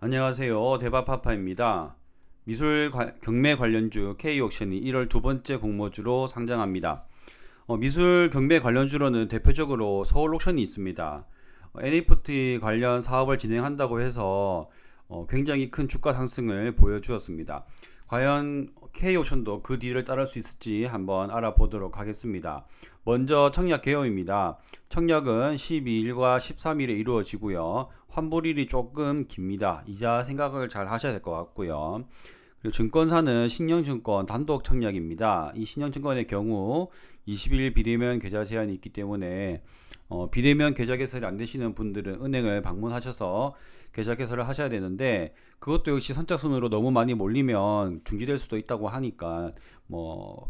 안녕하세요. 대바파파입니다. 경매 관련주 K옥션이 1월 두 번째 공모주로 상장합니다. 미술 경매 관련주로는 대표적으로 서울옥션이 있습니다. NFT 관련 사업을 진행한다고 해서 굉장히 큰 주가 상승을 보여주었습니다. 과연 K옥션도 그 뒤를 따를 수 있을지 한번 알아보도록 하겠습니다. 먼저 청약 개요입니다. 청약은 12일과 13일에 이루어지고요. 환불일이 조금 깁니다. 이자 생각을 잘 하셔야 될 것 같고요. 그리고 증권사는 신영증권 단독 청약입니다. 이 신영증권의 경우 20일 비대면 계좌 제한이 있기 때문에 비대면 계좌 개설이 안 되시는 분들은 은행을 방문하셔서 계좌 개설을 하셔야 되는데, 그것도 역시 선착순으로 너무 많이 몰리면 중지될 수도 있다고 하니까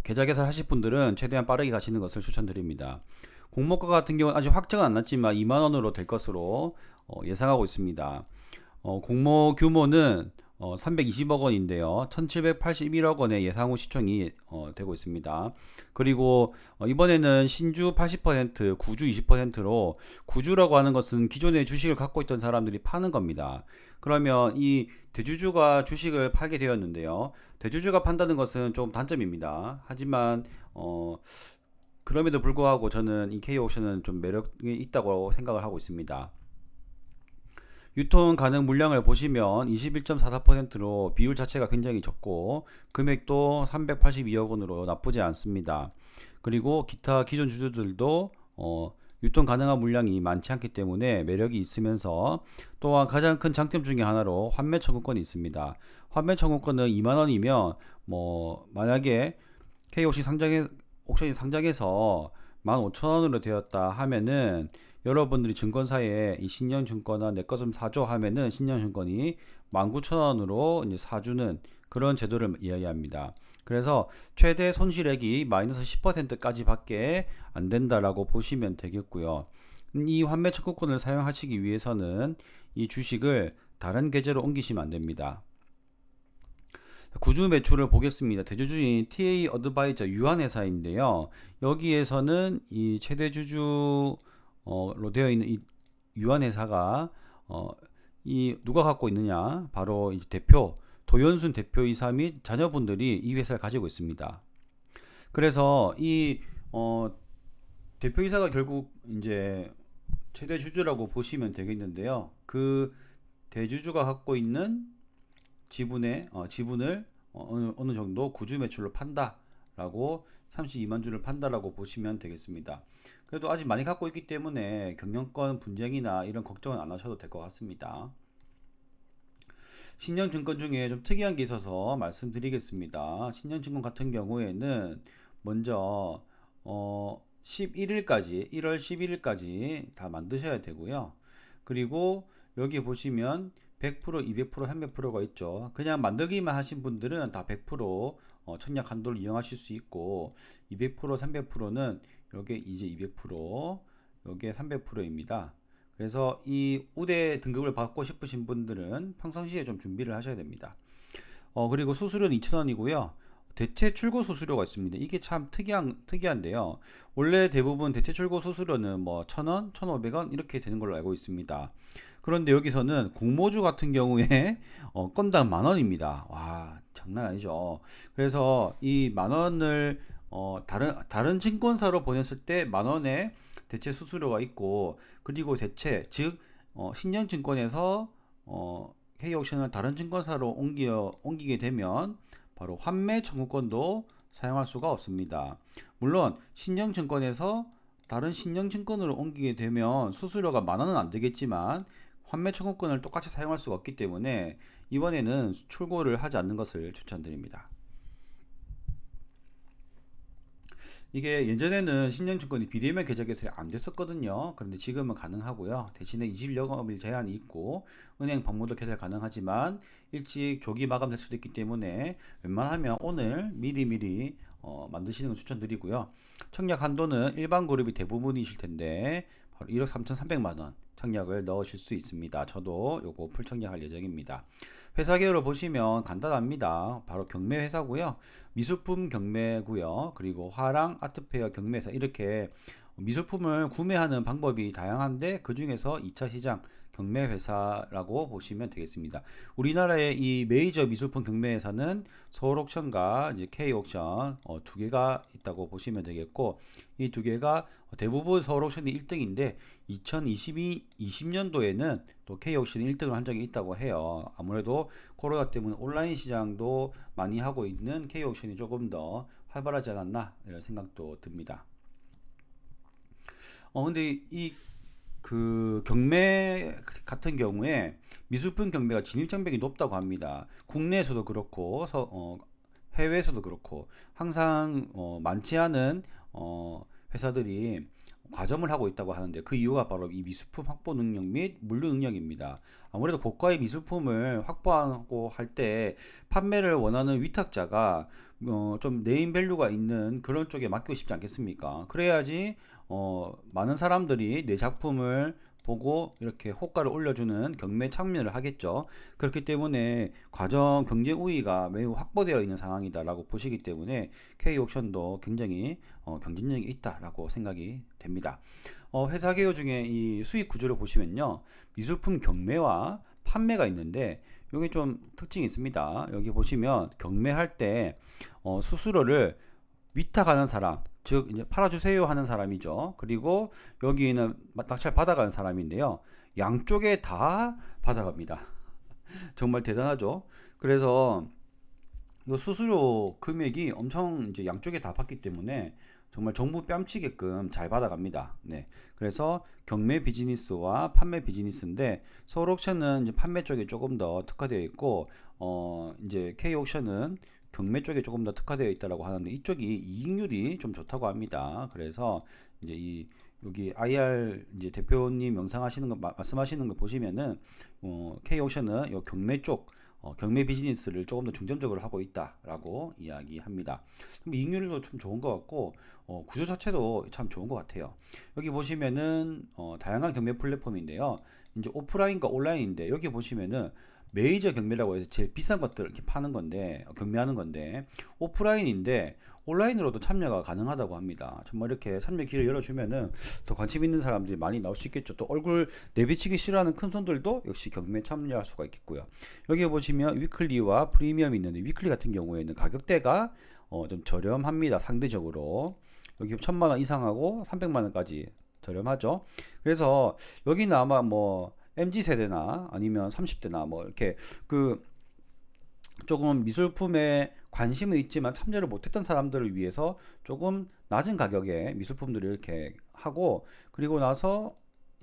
계좌 개설 하실 분들은 최대한 빠르게 가시는 것을 추천드립니다. 공모가 같은 경우는 아직 확정은 안 났지만 2만 원으로 될 것으로 예상하고 있습니다. 공모 규모는 320억 원인데요. 1781억 원의 예상후 시총이 되고 있습니다. 그리고 이번에는 신주 80%, 구주 20%로, 구주라고 하는 것은 기존에 주식을 갖고 있던 사람들이 파는 겁니다. 그러면 이 대주주가 주식을 팔게 되었는데요. 대주주가 판다는 것은 좀 단점입니다. 하지만 그럼에도 불구하고 저는 이 K옥션은 좀 매력이 있다고 생각을 하고 있습니다. 유통 가능 물량을 보시면 21.44%로 비율 자체가 굉장히 적고 금액도 382억 원으로 나쁘지 않습니다. 그리고 기타 기존 주주들도 유통 가능한 물량이 많지 않기 때문에 매력이 있으면서, 또한 가장 큰 장점 중에 하나로 환매 청구권이 있습니다. 환매 청구권은 2만 원이면 만약에 옥션이 상장해서 15,000원으로 되었다 하면은, 여러분들이 증권사에 이 신영증권아 내 것 좀 사줘 하면은 신영증권이 19,000원으로 이제 사주는 그런 제도를 이야기합니다. 그래서 최대 손실액이 마이너스 10%까지 밖에 안 된다라고 보시면 되겠고요. 이 환매 청구권을 사용하시기 위해서는 이 주식을 다른 계좌로 옮기시면 안 됩니다. 구주 매출을 보겠습니다. 대주주인 TA 어드바이저 유한회사인데요. 여기에서는 이 최대 주주로 되어 있는 이 유한회사가 이 누가 갖고 있느냐? 바로 이제 대표 도연순 대표이사 및 자녀분들이 이 회사를 가지고 있습니다. 그래서 이 대표이사가 결국 이제 최대 주주라고 보시면 되겠는데요. 그 대주주가 갖고 있는 지분을 어느 정도 구주 매출로 판다라고, 32만 주를 판다라고 보시면 되겠습니다. 그래도 아직 많이 갖고 있기 때문에 경영권 분쟁이나 이런 걱정은 안 하셔도 될 것 같습니다. 신영증권 중에 좀 특이한 게 있어서 말씀드리겠습니다. 신영증권 같은 경우에는 먼저 11일까지 1월 11일까지 다 만드셔야 되고요. 그리고 여기 보시면 100%, 200%, 300%가 있죠. 그냥 만들기만 하신 분들은 다 100% 청약 한도를 이용하실 수 있고, 200%, 300%는 여기 이제 200%, 여기에 300%입니다. 그래서 이 우대 등급을 받고 싶으신 분들은 평상시에 좀 준비를 하셔야 됩니다. 그리고 수수료는 2,000원이고요. 대체 출고 수수료가 있습니다. 이게 참 특이한데요. 원래 대부분 대체 출고 수수료는 뭐 1,000원, 1,500원 이렇게 되는 걸로 알고 있습니다. 그런데 여기서는 공모주 같은 경우에 건당 10,000원입니다. 와, 장난 아니죠. 그래서 이 10,000원을 다른 증권사로 보냈을 때 10,000원의 대체 수수료가 있고, 그리고 대체 즉 신영증권에서 K옥션을 다른 증권사로 옮기게 되면 바로 환매 청구권도 사용할 수가 없습니다. 물론 신영증권에서 다른 신영증권으로 옮기게 되면 수수료가 10,000원은 안 되겠지만 환매 청구권을 똑같이 사용할 수가 없기 때문에 이번에는 출고를 하지 않는 것을 추천드립니다. 이게 예전에는 신영증권이 비대면 계좌 개설이 안 됐었거든요. 그런데 지금은 가능하고요. 대신에 20일 영업일 제한이 있고 은행 방문도 개설 가능하지만 일찍 조기 마감될 수도 있기 때문에 웬만하면 오늘 미리미리 만드시는 걸 추천드리고요. 청약 한도는 일반 그룹이 대부분이실 텐데 바로 1억 3,300만 원 청약을 넣으실 수 있습니다. 저도 요거 풀 청약할 예정입니다. 회사 개요를 보시면 간단합니다. 바로 경매 회사고요. 미술품 경매고요. 그리고 화랑 아트페어 경매사, 이렇게 미술품을 구매하는 방법이 다양한데 그 중에서 2차 시장 경매 회사라고 보시면 되겠습니다. 우리나라의 이 메이저 미술품 경매 회사는 서울옥션과 이제 K옥션 두 개가 있다고 보시면 되겠고, 이 두 개가 대부분 서울옥션이 1등인데 2020년도에는 또 K옥션이 1등을 한 적이 있다고 해요. 아무래도 코로나 때문에 온라인 시장도 많이 하고 있는 K옥션이 조금 더 활발하지 않았나 이런 생각도 듭니다. 근데 이 그 경매 같은 경우에 미술품 경매가 진입 장벽이 높다고 합니다. 국내에서도 그렇고 해외에서도 그렇고 항상 많지 않은 회사들이 과점을 하고 있다고 하는데, 그 이유가 바로 이 미술품 확보 능력 및 물류 능력입니다. 아무래도 고가의 미술품을 확보하고 할 때 판매를 원하는 위탁자가 좀 네임밸류가 있는 그런 쪽에 맡기고 싶지 않겠습니까? 그래야지 많은 사람들이 내 작품을 보고 이렇게 호가를 올려주는 경매에 참여를 하겠죠. 그렇기 때문에 과정 경쟁 우위가 매우 확보되어 있는 상황이다라고 보시기 때문에 K옥션도 굉장히 경쟁력이 있다라고 생각이 됩니다. 회사 개요 중에 이 수익 구조를 보시면요, 미술품 경매와 판매가 있는데 여기 좀 특징이 있습니다. 여기 보시면 경매할 때 수수료를 위탁하는 사람, 즉 이제 팔아주세요 하는 사람이죠. 그리고 여기는 낙찰 받아가는 사람인데요, 양쪽에 다 받아갑니다. 정말 대단하죠. 그래서 이 수수료 금액이 엄청 이제 양쪽에 다 받기 때문에 정말 정부 뺨치게끔 잘 받아갑니다. 네. 그래서 경매 비즈니스와 판매 비즈니스인데 서울옥션은 이제 판매 쪽에 조금 더 특화되어 있고, 이제 K옥션은 경매 쪽에 조금 더 특화되어 있다라고 하는데 이쪽이 이익률이 좀 좋다고 합니다. 그래서 이제 여기 IR 이제 대표님 영상 하시는 거 말씀하시는 거 보시면은 K옥션은 요 경매 쪽 경매 비즈니스를 조금 더 중점적으로 하고 있다라고 이야기합니다. 이익률도 좀 좋은 것 같고 구조 자체도 참 좋은 것 같아요. 여기 보시면은 다양한 경매 플랫폼인데요, 이제 오프라인과 온라인인데 여기 보시면은 메이저 경매라고 해서 제일 비싼 것들 이렇게 파는 건데 경매하는 건데 오프라인인데 온라인으로도 참여가 가능하다고 합니다. 정말 이렇게 참여 기회를 열어주면은 더 관심 있는 사람들이 많이 나올 수 있겠죠. 또 얼굴 내비치기 싫어하는 큰 손들도 역시 경매에 참여할 수가 있겠고요. 여기 보시면 위클리와 프리미엄이 있는데 위클리 같은 경우에는 가격대가 좀 저렴합니다. 상대적으로 여기 1000만원 이상하고 300만원까지 저렴하죠. 그래서 여기는 아마 뭐 MZ세대나 아니면 30대나 뭐 이렇게 그 조금 미술품에 관심은 있지만 참여를 못했던 사람들을 위해서 조금 낮은 가격에 미술품들을 이렇게 하고, 그리고 나서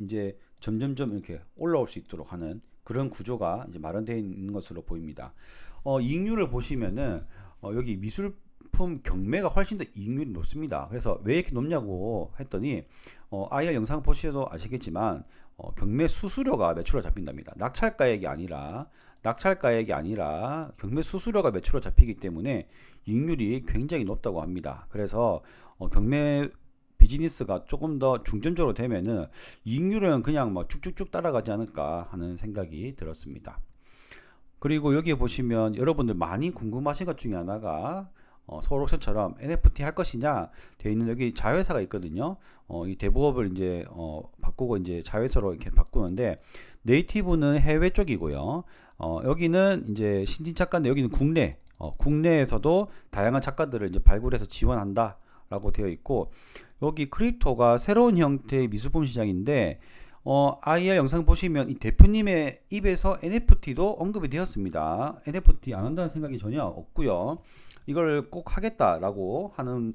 이제 점점점 이렇게 올라올 수 있도록 하는 그런 구조가 이제 마련되어 있는 것으로 보입니다. 이익률을 보시면은 여기 미술품 경매가 훨씬 더 이익률이 높습니다. 그래서 왜 이렇게 높냐고 했더니 IR 영상 보시도 아시겠지만 경매 수수료가 매출로 잡힌답니다. 낙찰가액이 아니라 경매 수수료가 매출로 잡히기 때문에 이익률이 굉장히 높다고 합니다. 그래서 경매 비즈니스가 조금 더 중점적으로 되면은 이익률은 그냥 막 쭉쭉쭉 따라가지 않을까 하는 생각이 들었습니다. 그리고 여기에 보시면 여러분들 많이 궁금하신 것 중에 하나가 서울옥션처럼 NFT 할 것이냐 되어 있는 여기 자회사가 있거든요. 이 대부업을 이제 바꾸고 이제 자회사로 이렇게 바꾸는데 네이티브는 해외 쪽이고요. 여기는 이제 신진 작가인데 여기는 국내에서도 다양한 작가들을 이제 발굴해서 지원한다라고 되어 있고, 여기 크립토가 새로운 형태의 미술품 시장인데 IR 영상 보시면 이 대표님의 입에서 NFT도 언급이 되었습니다. NFT 안 한다는 생각이 전혀 없고요. 이걸 꼭 하겠다라고 하는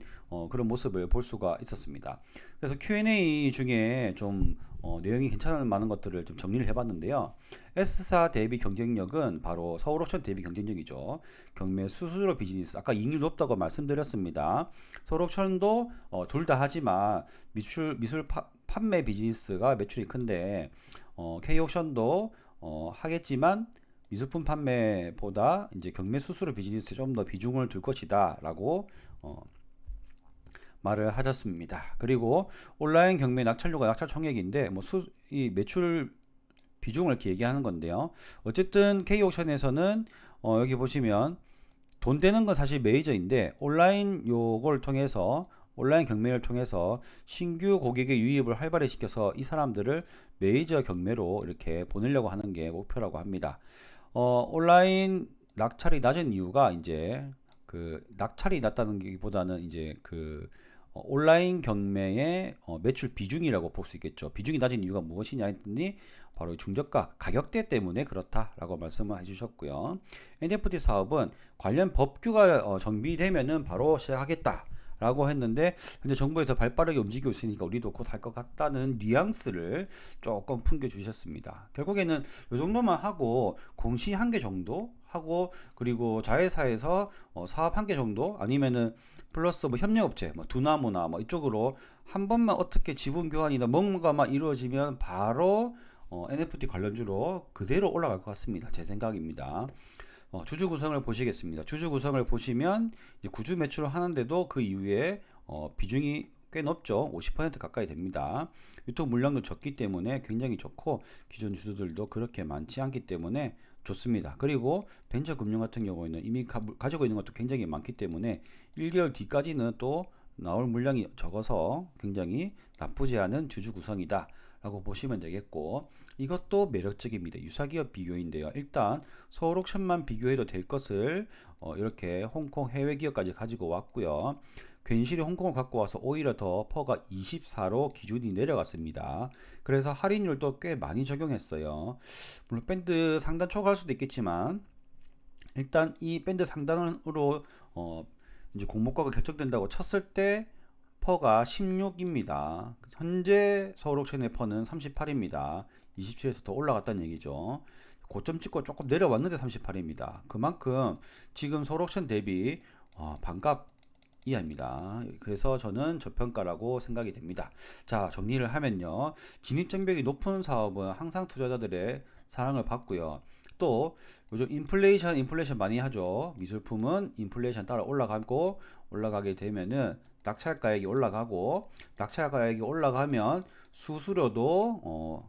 그런 모습을 볼 수가 있었습니다. 그래서 Q&A 중에 좀 내용이 괜찮을 만한 것들을 좀 정리를 해봤는데요. S사 대비 경쟁력은 바로 서울옥션 대비 경쟁력이죠. 경매 수수료 비즈니스, 아까 이익률 높다고 말씀드렸습니다. 서울옥션도 둘 다 하지만 미술 판매 비즈니스가 매출이 큰데 K옥션도 하겠지만 미술품 판매보다 이제 경매 수수료 비즈니스에 좀 더 비중을 둘 것이다라고 말을 하셨습니다. 그리고 온라인 경매 낙찰료가 낙찰 총액인데 이 매출 비중을 이렇게 얘기하는 건데요. 어쨌든 K옥션에서는 여기 보시면 돈 되는 건 사실 메이저인데 온라인 요걸 통해서 온라인 경매를 통해서 신규 고객의 유입을 활발히 시켜서 이 사람들을 메이저 경매로 이렇게 보내려고 하는 게 목표라고 합니다. 온라인 낙찰이 낮은 이유가 이제 그 낙찰이 낮다는 게보다는 이제 그 온라인 경매의 매출 비중이라고 볼 수 있겠죠. 비중이 낮은 이유가 무엇이냐 했더니 바로 중저가 가격대 때문에 그렇다라고 말씀을 해주셨고요. NFT 사업은 관련 법규가 정비되면은 바로 시작하겠다. 라고 했는데 근데 정부에서 발빠르게 움직이고 있으니까 우리도 곧 할 것 같다는 뉘앙스를 조금 풍겨 주셨습니다. 결국에는 이 정도만 하고 공시 한 개 정도 하고 그리고 자회사에서 사업 한 개 정도 아니면은 플러스 뭐 협력업체 뭐 두나무나 뭐 이쪽으로 한 번만 어떻게 지분 교환이나 뭔가만 이루어지면 바로 NFT 관련주로 그대로 올라갈 것 같습니다. 제 생각입니다. 주주 구성을 보시겠습니다. 주주 구성을 보시면 이제 구주 매출을 하는데도 그 이후에 비중이 꽤 높죠. 50% 가까이 됩니다. 유통 물량도 적기 때문에 굉장히 좋고 기존 주주들도 그렇게 많지 않기 때문에 좋습니다. 그리고 벤처금융 같은 경우에는 이미 가지고 있는 것도 굉장히 많기 때문에 1개월 뒤까지는 또 나올 물량이 적어서 굉장히 나쁘지 않은 주주 구성이다 라고 보시면 되겠고 이것도 매력적입니다. 유사기업 비교인데요. 일단 서울옥션만 비교해도 될 것을 이렇게 홍콩 해외 기업까지 가지고 왔고요. 괜시리 홍콩을 갖고 와서 오히려 더 퍼가 24로 기준이 내려갔습니다. 그래서 할인율도 꽤 많이 적용했어요. 물론 밴드 상단 초과할 수도 있겠지만 일단 이 밴드 상단으로 이제 공모가가 결정된다고 쳤을 때 퍼가 16입니다. 현재 서울옥션의 퍼는 38입니다. 27에서 더 올라갔다는 얘기죠. 고점 찍고 조금 내려왔는데 38입니다. 그만큼 지금 서울옥션 대비 반값 이하입니다. 그래서 저는 저평가라고 생각이 됩니다. 자, 정리를 하면요. 진입장벽이 높은 사업은 항상 투자자들의 사랑을 받고요. 또 요즘 인플레이션 많이 하죠. 미술품은 인플레이션 따라 올라가게 되면은 낙찰 가액이 올라가고 낙찰 가액이 올라가면 수수료도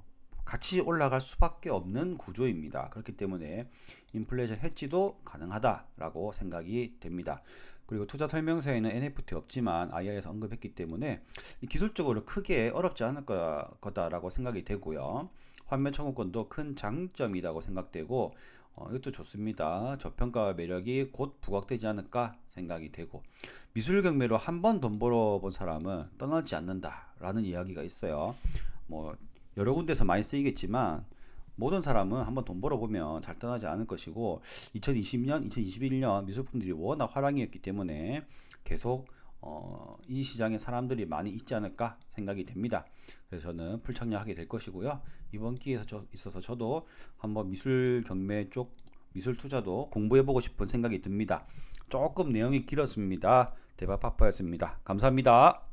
같이 올라갈 수밖에 없는 구조입니다. 그렇기 때문에 인플레이션 해지도 가능하다라고 생각이 됩니다. 그리고 투자 설명서에는 NFT 없지만 IR에서 언급했기 때문에 기술적으로 크게 어렵지 않을 거다라고 생각이 되고요. 환매 청구권도 큰 장점이라고 생각되고 이것도 좋습니다. 저평가 매력이 곧 부각되지 않을까 생각이 되고 미술 경매로 한 번 돈 벌어본 사람은 떠나지 않는다라는 이야기가 있어요. 뭐 여러 군데서 많이 쓰이겠지만 모든 사람은 한번 돈 벌어보면 잘 떠나지 않을 것이고 2020년, 2021년 미술품들이 워낙 화랑이었기 때문에 계속 이 시장에 사람들이 많이 있지 않을까 생각이 됩니다. 그래서 저는 풀청약하게 될 것이고요. 이번 기회에 있어서 저도 한번 미술 경매 쪽 미술 투자도 공부해보고 싶은 생각이 듭니다. 조금 내용이 길었습니다. 대박파파였습니다. 감사합니다.